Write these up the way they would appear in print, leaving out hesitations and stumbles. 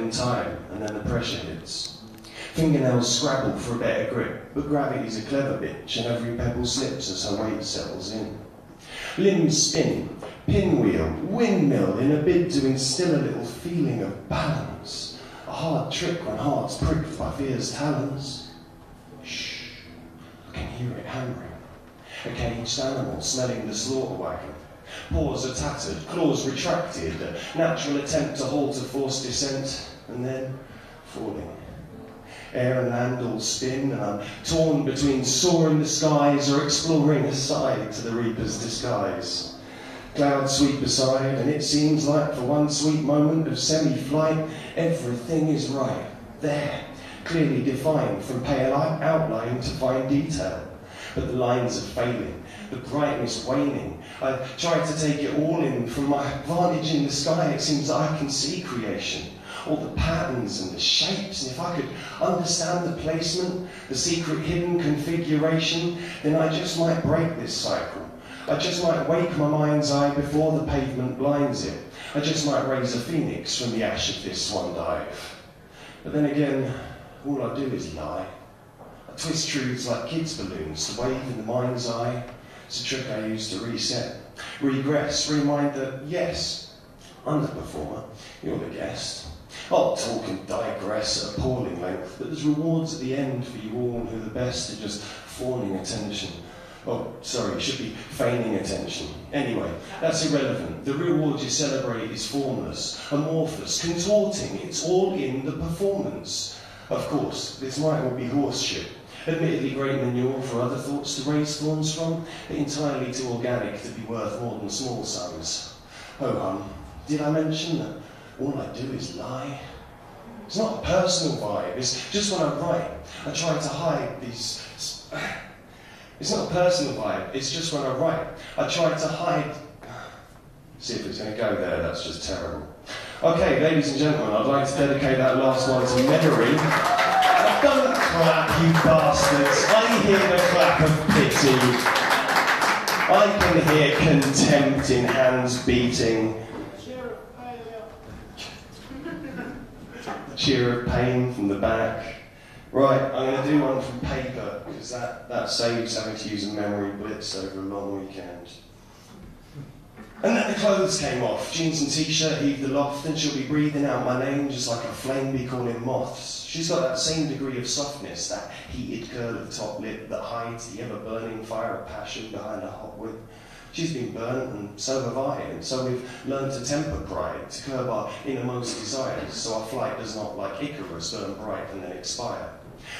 in time, and then the pressure hits. Fingernails scrabble for a better grip, but gravity's a clever bitch, and every pebble slips as her weight settles in. Limbs spin, pinwheel, windmill, in a bid to instill a little feeling of balance. A hard trick when heart's pricked by fear's talons. Shh, I can hear it hammering. A caged animal smelling the slaughter wagon. Paws are tattered, claws retracted, a natural attempt to halt a forced descent, and then falling. Air and land all spin, and I'm torn between soaring the skies or exploring aside to the reaper's disguise. Clouds sweep aside, and it seems like for one sweet moment of semi-flight, everything is right, there, clearly defined from pale outline to fine detail. But the lines are failing, the brightness waning. I try to take it all in. From my vantage in the sky, it seems I can see creation, all the patterns and the shapes, and if I could understand the placement, the secret hidden configuration, then I just might break this cycle. I just might wake my mind's eye before the pavement blinds it. I just might raise a phoenix from the ash of this one dive. But then again, all I do is lie. I twist truths like kids' balloons to wave in the mind's eye. It's a trick I use to reset, regress, remind that, yes, I'm the performer, you're the guest. I'll talk and digress at appalling length, but there's rewards at the end for you all who are the best at just fawning attention. Oh, sorry, it should be feigning attention. Anyway, that's irrelevant. The reward you celebrate is formless, amorphous, contorting. It's all in the performance. Of course, this might all be horseshit. Admittedly great manure for other thoughts to raise thorns from, but entirely too organic to be worth more than small sums. Oh, hum, did I mention that all I do is lie? It's not a personal vibe, it's just when I write, I try to hide these... It's not a personal vibe, it's just when I write, I try to hide... See if it's going to go there, that's just terrible. Okay, ladies and gentlemen, I'd like to dedicate that last one to memory. Don't clap, you bastards. I hear the clap of pity. I can hear contempt in hands beating. Cheer of pain from the back. Right, I'm going to do one from paper, because that saves having to use a memory blitz over a long weekend. And then the clothes came off, jeans and t-shirt heaved the loft, and she'll be breathing out my name just like a flame be calling moths. She's got that same degree of softness, that heated curl of top lip that hides the ever-burning fire of passion behind a hot whip. She's been burnt, and so have I, and so we've learned to temper pride, to curb our innermost desires, so our flight does not, like Icarus, burn bright and then expire.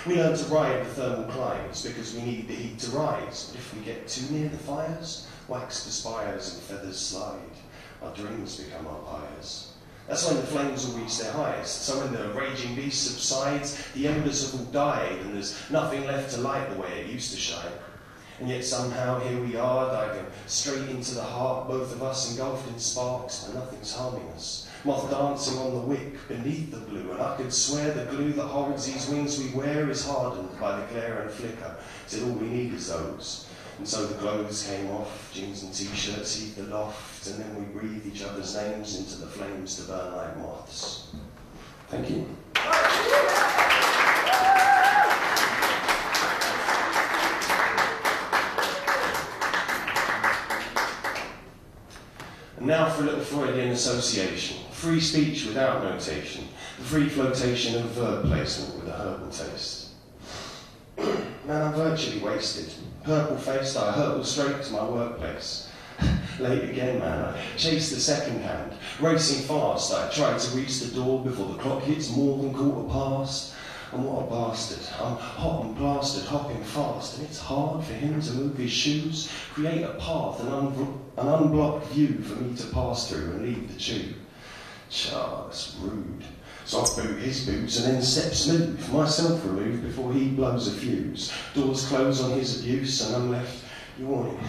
We learn to ride the thermal climbs because we need the heat to rise, but if we get too near the fires, wax perspires and feathers slide. Our dreams become our pyres. That's when the flames will reach their highest. So when the raging beast subsides, the embers have all died, and there's nothing left to light the way it used to shine. And yet somehow here we are, diving straight into the heart, both of us engulfed in sparks, but nothing's harming us. Moth dancing on the wick beneath the blue, and I could swear the glue that holds these wings we wear is hardened by the glare and flicker, till all we need is those. And so the clothes came off, jeans and t-shirts heaved the loft, and then we breathed each other's names into the flames to burn like moths. Thank you. And now for a little Freudian association. Free speech without notation. The free flotation of verb placement with a herbal taste. Man, I'm virtually wasted. Purple-faced, I hurtle straight to my workplace. Late again, man, I chase the second hand. Racing fast, I try to reach the door before the clock hits more than 1/4 past. And what a bastard. I'm hot and plastered, hopping fast, and it's hard for him to move his shoes, create a path, an unblocked view for me to pass through and leave the tube. Char, that's rude. So I boot his boots and then step smooth, myself removed before he blows a fuse. Doors close on his abuse and I'm left yawning.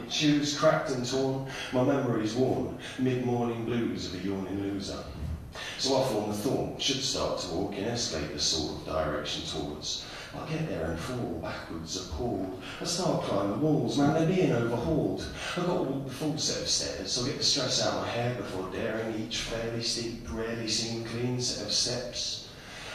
Shoes cracked and torn, my memory's worn, mid-morning blues of a yawning loser. So I form the thought, should start to walk in escalator sort of direction towards. I get there and fall backwards, appalled. I start climbing walls, man, they're being overhauled. I've got to walk the full set of stairs, so I get the stress out of my hair before daring each fairly steep, rarely seen clean set of steps.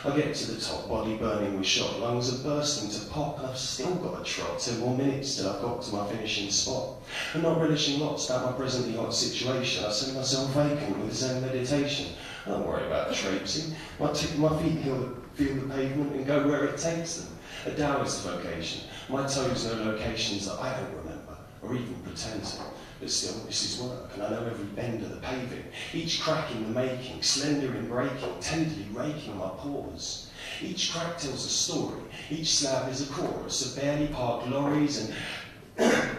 I get to the top, body burning with shot, lungs are bursting to pop, and I've still got to trot 10 more minutes till I've got to my finishing spot. I'm not relishing lots about my presently hot situation. I send myself vacant with Zen meditation. I don't worry about traipsing. My feet feel the pavement and go where it takes them. A Taoist vocation. My toes know locations that I don't remember, or even pretend to. But still, this is work, and I know every bend of the paving, each crack in the making, slender in breaking, tenderly raking my pores. Each crack tells a story, each slab is a chorus of badly parked lorries and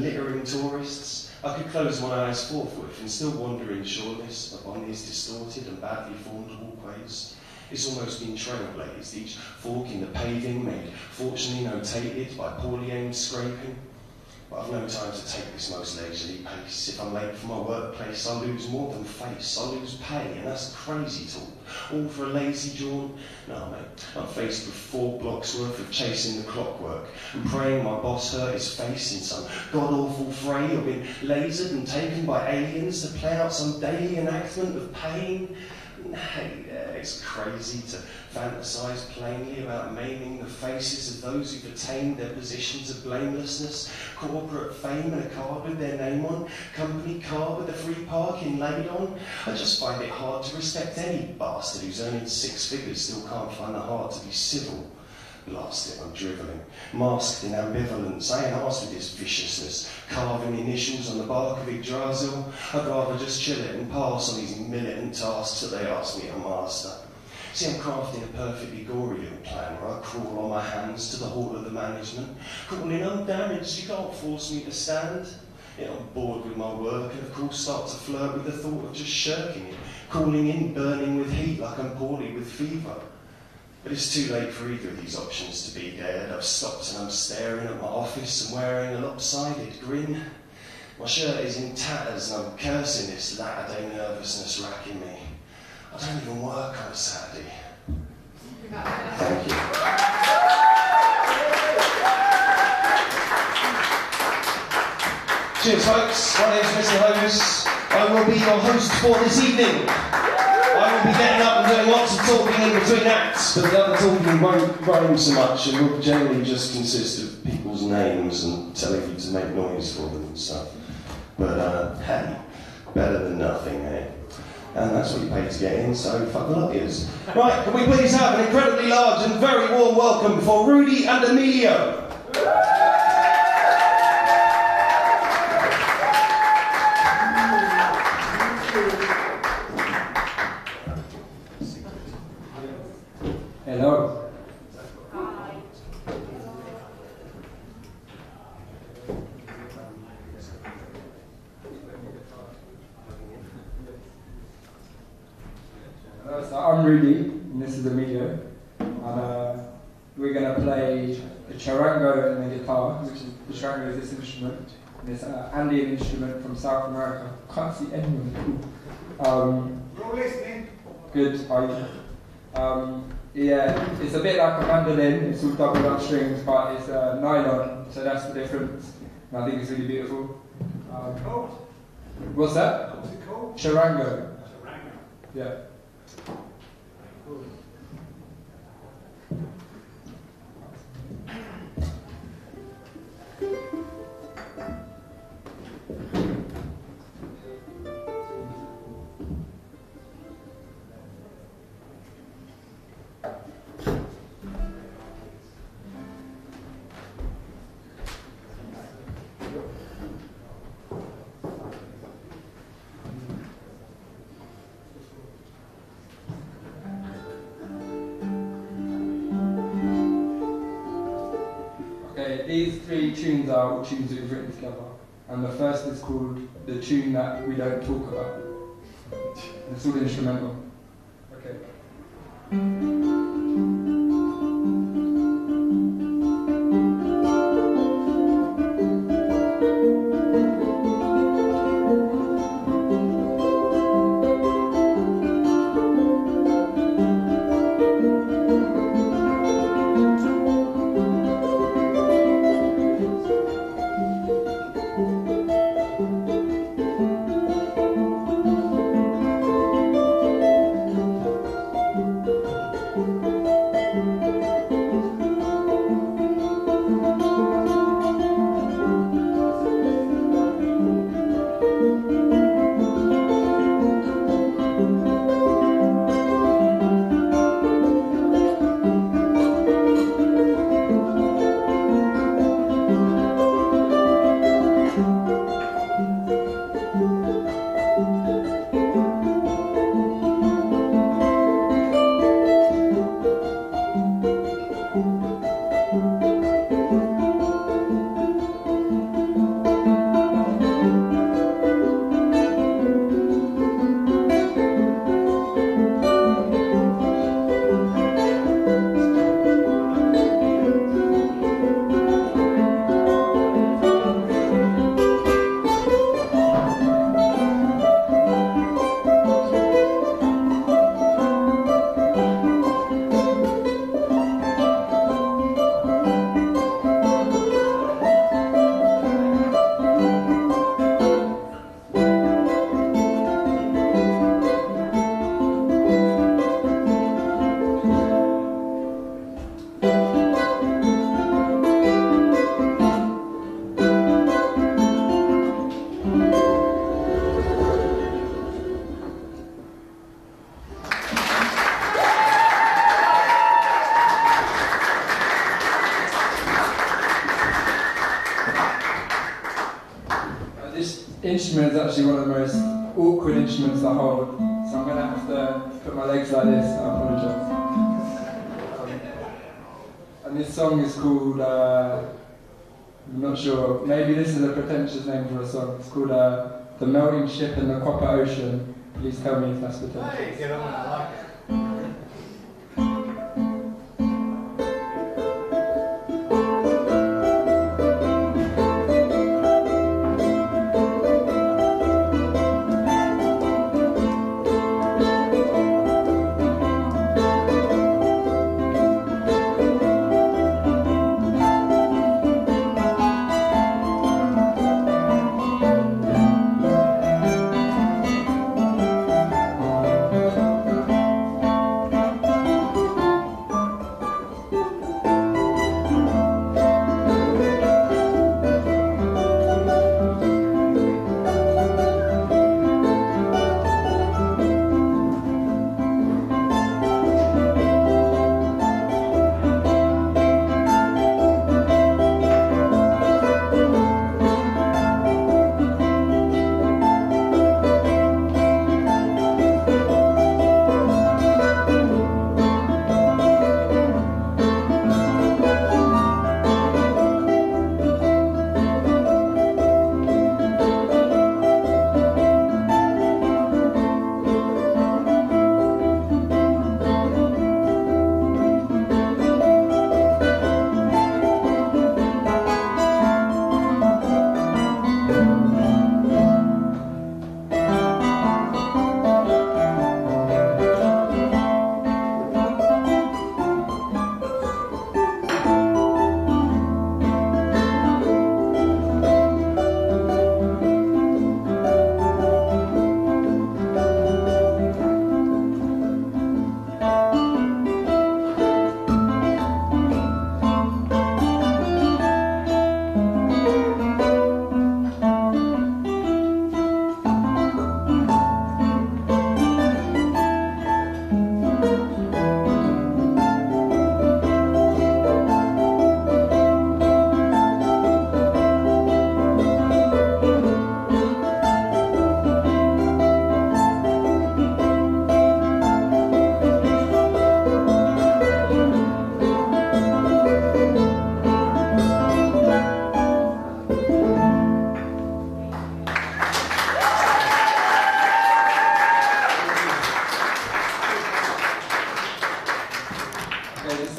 littering tourists. I could close my eyes forthwith and still wander in shoreless upon these distorted and badly formed walkways. It's almost been trailblazed, each fork in the paving made fortunately notated by poorly aimed scraping. But I've no time to take this most leisurely pace. If I'm late for my workplace, I lose more than face. I lose pay, and that's crazy talk. All for a lazy jaunt? No, mate. I'm faced with 4 blocks worth of chasing the clockwork and praying my boss hurt his face in some god-awful fray, or been lasered and taken by aliens to play out some daily enactment of pain. Hey, it's crazy to fantasise plainly about maiming the faces of those who've attained their positions of blamelessness, corporate fame and a card with their name on, company car with a free parking laid on. I just find it hard to respect any bastard who's earning 6 figures still can't find the heart to be civil. Blast it, I'm drivelling, masked in ambivalence. I ain't asked for this viciousness, carving initials on the bark of Yggdrasil. I'd rather just chill it and pass on these militant tasks that they ask me to master. See, I'm crafting a perfectly gory little plan where I crawl on my hands to the hall of the management, calling undamaged, you can't force me to stand. Yeah, I'm bored with my work and of course start to flirt with the thought of just shirking it, calling in, burning with heat like I'm poorly with fever. But it's too late for either of these options to be dared. I've stopped and I'm staring at my office and wearing a lopsided grin. My shirt is in tatters and I'm cursing this latter-day nervousness racking me. I don't even work on a Saturday. Thank you. Cheers, folks. My name's Mr. Hogus. I will be your host for this evening. I will be getting up and doing lots of talking in between acts, but the other talking won't rhyme so much and will generally just consist of people's names and telling you to make noise for them and stuff. But hey, better than nothing, eh? And that's what you pay to get in, so fuck the lot is. Right, can we please have an incredibly large and very warm welcome for Rudy and Emilio? Hello. Hello, so I'm Rudy, and this is Emilio, and we're going to play the charango and the guitar, which is, the charango is this instrument, and it's an Andean instrument from South America. Can't see anyone. You're all listening. Good, are you? Yeah, it's a bit like a mandolin, it's all double on strings, but it's nylon, so that's the difference. And I think it's really beautiful. Cool. What's that? What's it called? Charango. Charango. Yeah. Cool. These 3 tunes are all tunes that we've written together, and the first is called The Tune That We Don't Talk About. And it's all instrumental. Okay. instrument is actually one of the most awkward instruments to hold, so I'm going to have to put my legs like this. I apologise. And this song is called, I'm not sure, maybe this is a pretentious name for a song. It's called The Melting Ship in the Copper Ocean. Please tell me if that's pretentious. Hey, get on, I like it.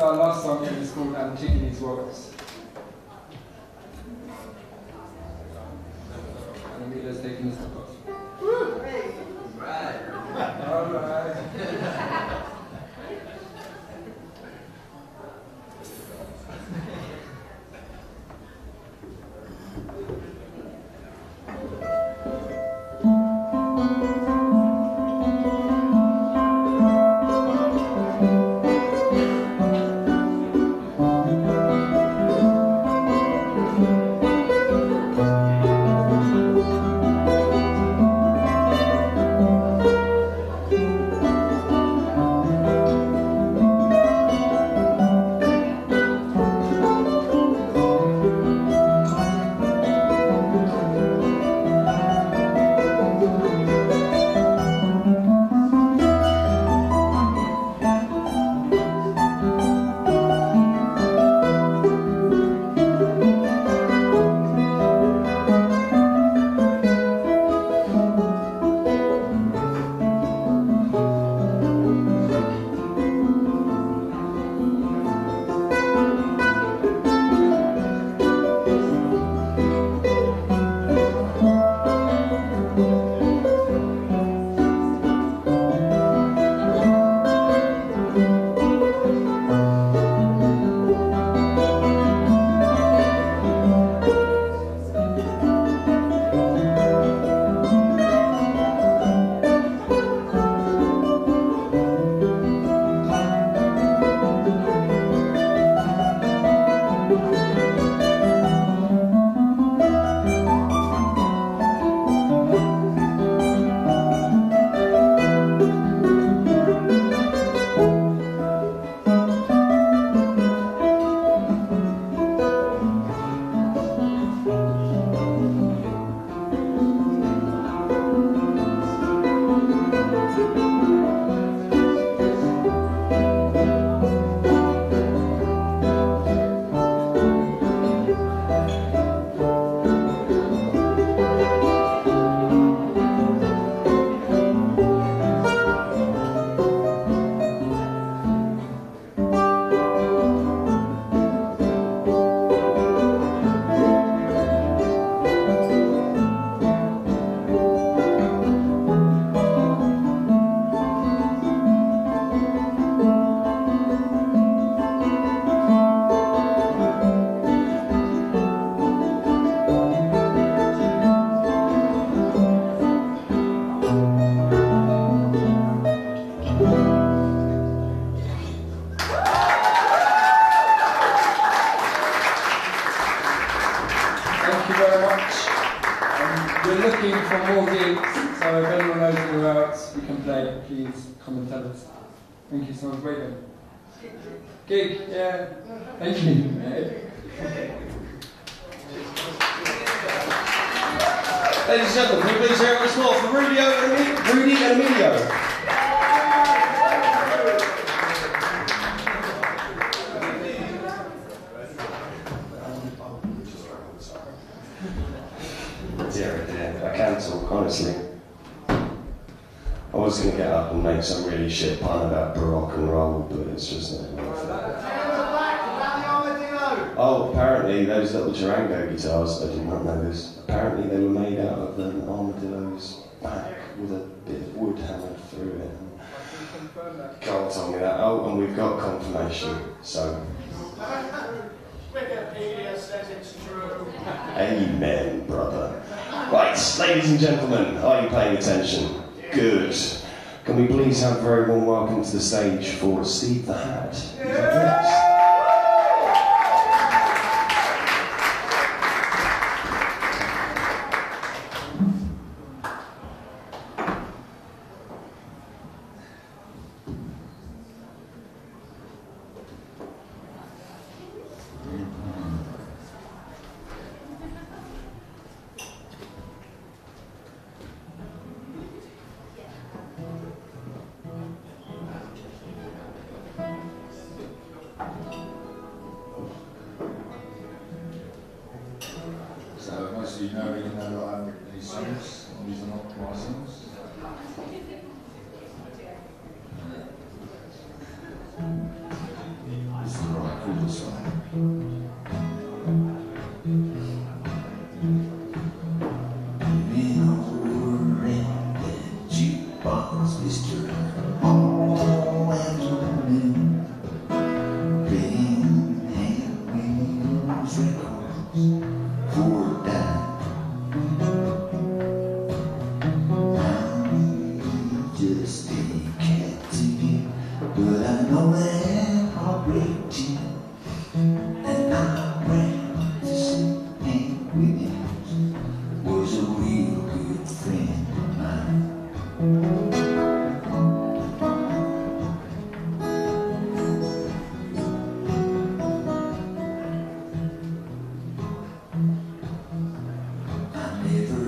Our last song is called Antigone's Waltz. And Amelia's taking this off. Right. Alright. please come and tell us. Thank you, sounds great then. Gig, yeah. Thank you. Ladies and gentlemen, can you please hear it once more for Rudy and Emilio? Dear, I can't talk, honestly. I was going to get up and make some really shit pun about rock and roll, but it's just not worth it. Oh, apparently those little Durango guitars, I did not know this, apparently they were made out of an armadillo's back with a bit of wood hammered through it. Carl told me that. Oh, and we've got confirmation, so... Wikipedia says it's true. Amen, brother. Right, ladies and gentlemen, are you paying attention? Good. Can we please have a very warm welcome to the stage for Steve the Hat? So most of you know that I have written these songs, and these are not my songs. This is what I call the song. Been over in the jukebox, Mr. All afternoon. Been having those records for a dime. I'm just a cat to you, but I know that I'll break you. And I ran to see Hank Williams was a real good friend of mine. I never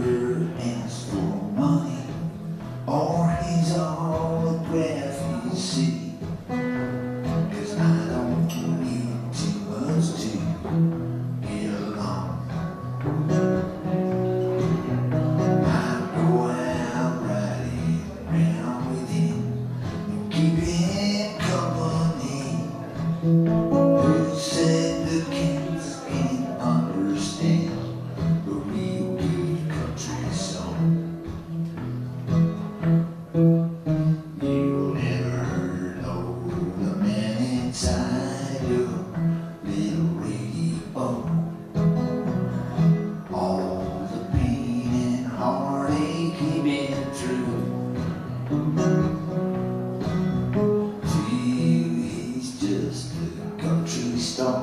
asked for money or his autograph, you see, 'cause I don't need too much to get along. I go out riding around with him and keep him company. Who said the cats can't understand a real good country song? You'll never know the man inside your little radio. All the pain and heartache he been through. To you, he's just a country star.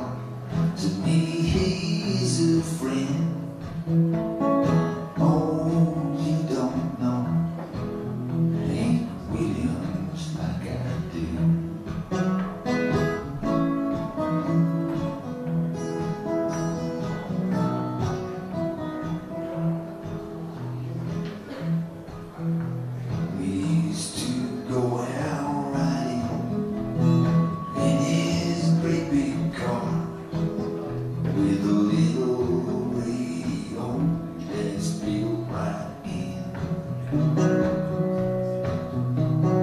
To me, he's a friend. Oh, you don't know Hank Williams like I do. We used to go out riding in his great big car with a little radio that's built right in.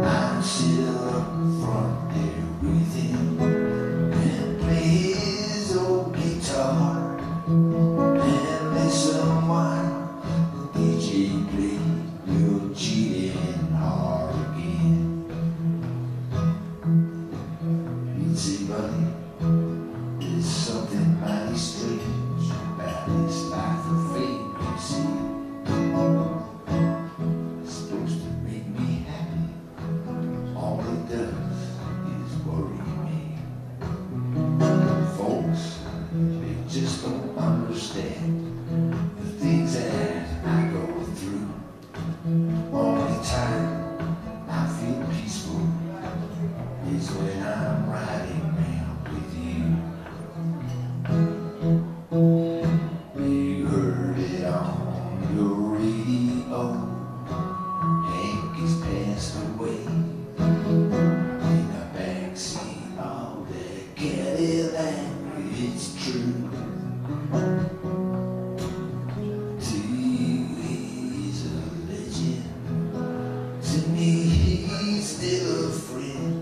I'd sit up front there with him and play his old guitar and listen while the DJ played You're Cheating Hard Again. He'd say, buddy, there's something mighty strange about this life of fame, you see. It's supposed to make me happy. All it does is worry me. Folks, they just don't understand the things that I go through. Only time I feel still a friend.